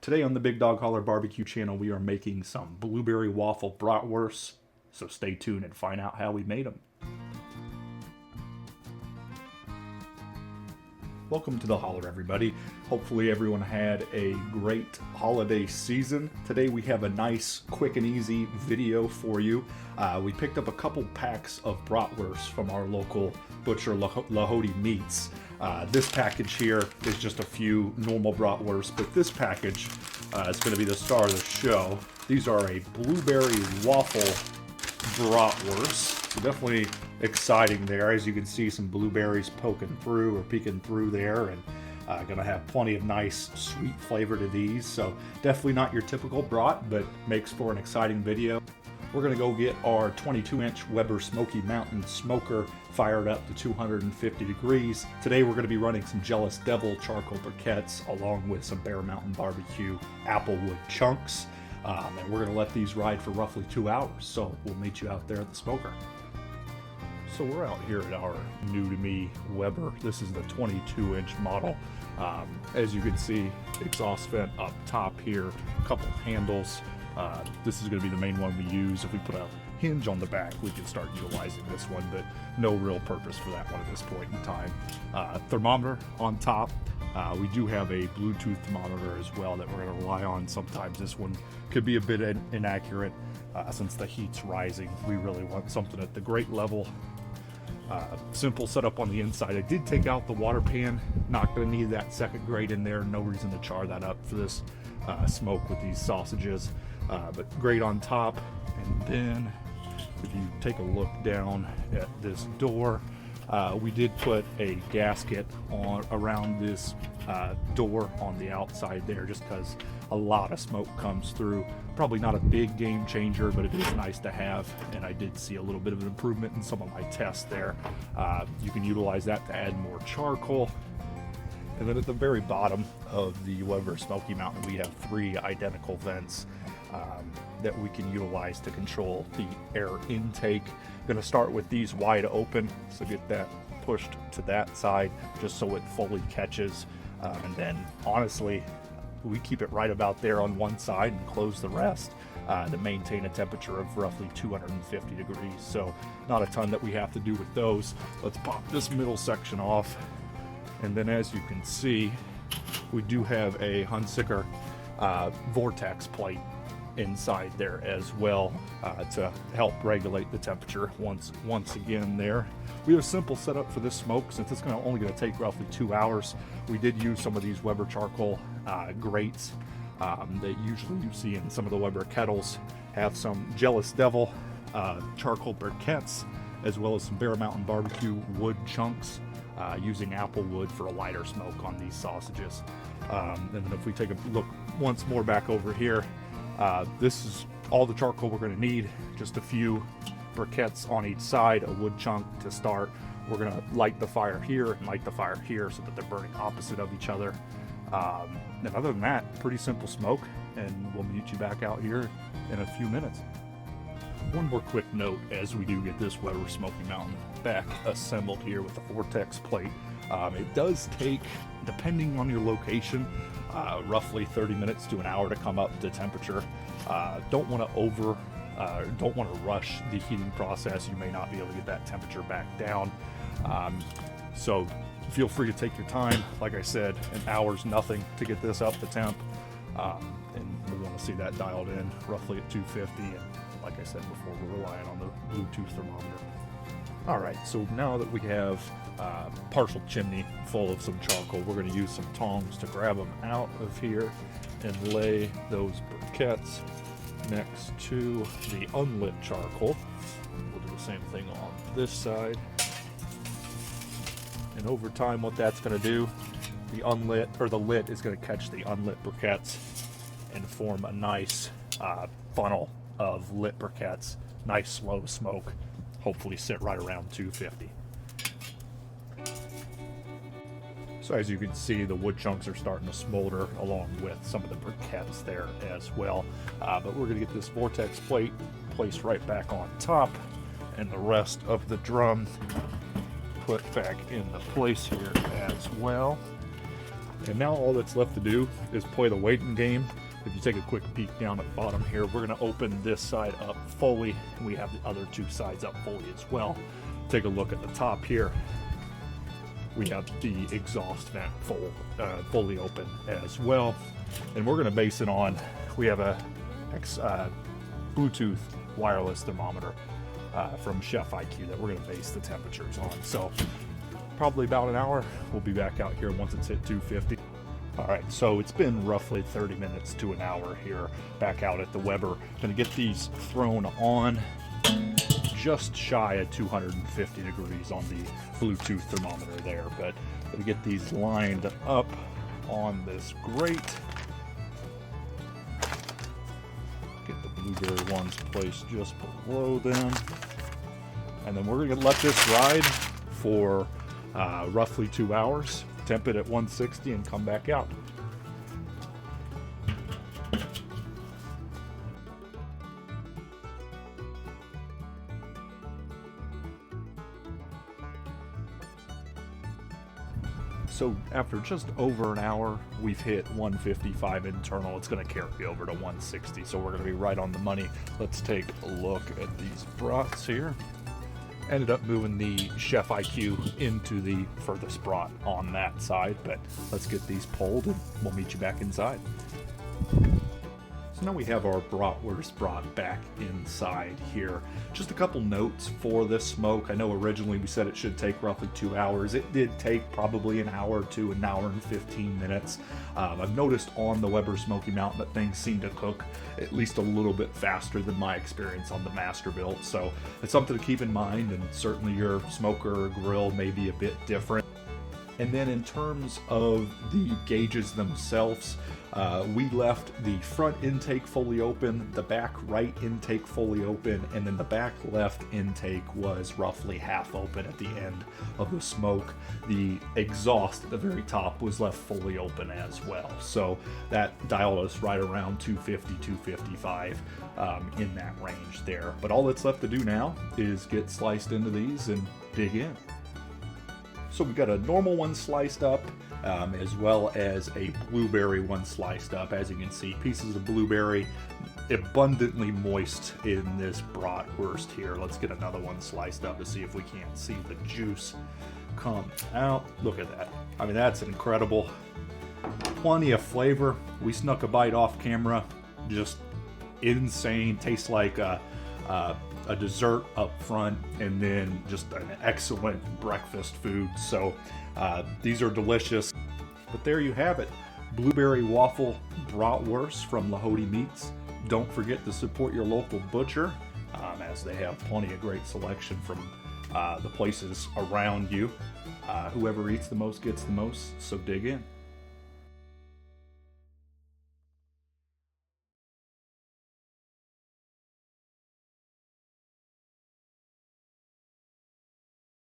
Today on the Big Dog Holler Barbecue channel, we are making some blueberry waffle bratwursts, so stay tuned and find out how we made them. Welcome to the Holler, everybody. Hopefully everyone had a great holiday season. Today we have a nice, quick and easy video for you. We picked up a couple packs of bratwursts from our local butcher, Lahody Meats. This package here is just a few normal bratwursts, but this package is going to be the star of the show. These are a blueberry waffle bratwurst. So definitely exciting there. As you can see, some blueberries poking through or peeking through there, and gonna have plenty of nice sweet flavor to these. So definitely not your typical brat, but makes for an exciting video. We're gonna go get our 22-inch Weber Smokey Mountain smoker fired up to 250 degrees. Today we're gonna be running some Jealous Devil charcoal briquettes along with some Bear Mountain barbecue applewood chunks. And we're gonna let these ride for roughly 2 hours. So we'll meet you out there at the smoker. So we're out here at our new to me Weber. This is the 22-inch model. As you can see, exhaust vent up top here, a couple handles. This is going to be the main one we use. If we put a hinge on the back, we can start utilizing this one, but no real purpose for that one at this point in time. Thermometer on top. We do have a Bluetooth thermometer as well that we're going to rely on. Sometimes this one could be a bit inaccurate since the heat's rising. We really want something at the grate level. Simple setup on the inside. I did take out the water pan. Not going to need that second grate in there. No reason to char that up for this smoke with these sausages. But grate on top. And then if you take a look down at this door, we did put a gasket on around this door on the outside there, just because a lot of smoke comes through. Probably not a big game changer, but it is nice to have, and I did see a little bit of an improvement in some of my tests there. You can utilize that to add more charcoal. And then at the very bottom of the Weber Smokey Mountain, we have 3 identical vents that we can utilize to control the air intake. I'm going to start with these wide open, so get that pushed to that side just so it fully catches. And then honestly, we keep it right about there on one side and close the rest to maintain a temperature of roughly 250 degrees. So not a ton that we have to do with those. Let's pop this middle section off. And then as you can see, we do have a Hunsicker vortex plate inside there as well to help regulate the temperature once again there. We have a simple setup for this smoke since it's only going to take roughly 2 hours. We did use some of these Weber charcoal grates that usually you see in some of the Weber kettles. Have some Jealous Devil charcoal briquettes, as well as some Bear Mountain barbecue wood chunks, using applewood for a lighter smoke on these sausages. And then if we take a look once more back over here, this is all the charcoal we're going to need. Just a few briquettes on each side, a wood chunk to start. We're going to light the fire here and light the fire here so that they're burning opposite of each other. And other than that, pretty simple smoke, and we'll meet you back out here in a few minutes. One more quick note as we do get this Weber Smokey Mountain back assembled here with the vortex plate. It does take, depending on your location, roughly 30 minutes to an hour to come up to temperature. Don't want to rush the heating process. You may not be able to get that temperature back down. So feel free to take your time. Like I said, an hour's nothing to get this up to temp. And we want to see that dialed in roughly at 250. And like I said before, we're relying on the Bluetooth thermometer. All right, so now that we have partial chimney full of some charcoal, we're going to use some tongs to grab them out of here and lay those briquettes next to the unlit charcoal. We'll do the same thing on this side. And over time, what that's going to do, the unlit, or the lit is going to catch the unlit briquettes and form a nice funnel of lit briquettes. Nice slow smoke. Hopefully sit right around 250. So as you can see, the wood chunks are starting to smolder along with some of the briquettes there as well. But we're going to get this vortex plate placed right back on top, and the rest of the drum put back into place here as well. And now all that's left to do is play the waiting game. If you take a quick peek down at the bottom here, we're going to open this side up fully. We have the other two sides up fully as well. Take a look at the top here. We have the exhaust vent fully open as well. And we're going to base it on, we have a Bluetooth wireless thermometer from Chef IQ that we're going to base the temperatures on. So probably about an hour, we'll be back out here once it's hit 250. All right, so it's been roughly 30 minutes to an hour here back out at the Weber. Gonna get these thrown on just shy of 250 degrees on the Bluetooth thermometer there, but gonna get these lined up on this grate. Get the blueberry ones placed just below them. And then we're gonna let this ride for roughly 2 hours. Temp it at 160 and come back out. So after just over an hour, we've hit 155 internal. It's going to carry over to 160, so we're going to be right on the money. Let's take a look at these brats here. Ended up moving the Chef IQ into the furthest brat on that side, but let's get these pulled and we'll meet you back inside. So now we have our Bratwurst brat back inside here. Just a couple notes for this smoke. I know originally we said it should take roughly 2 hours. It did take probably an hour to an hour and 15 minutes. I've noticed on the Weber Smokey Mountain that things seem to cook at least a little bit faster than my experience on the Masterbuilt. So it's something to keep in mind, and certainly your smoker or grill may be a bit different. And then in terms of the gauges themselves, we left the front intake fully open, the back right intake fully open, and then the back left intake was roughly half open at the end of the smoke. The exhaust at the very top was left fully open as well. So that dialed us right around 250, 255 in that range there. But all that's left to do now is get sliced into these and dig in. So we got a normal one sliced up, as well as a blueberry one sliced up. As you can see, pieces of blueberry abundantly moist in this bratwurst here. Let's get another one sliced up to see if we can't see the juice come out. Look at that. I mean, that's incredible. Plenty of flavor. We snuck a bite off camera. Just insane. Tastes like a dessert up front, and then just an excellent breakfast food. So these are delicious. But there you have it, blueberry waffle bratwurst from Lahody Meats. Don't forget to support your local butcher, as they have plenty of great selection from the places around you. Whoever eats the most gets the most, so dig in.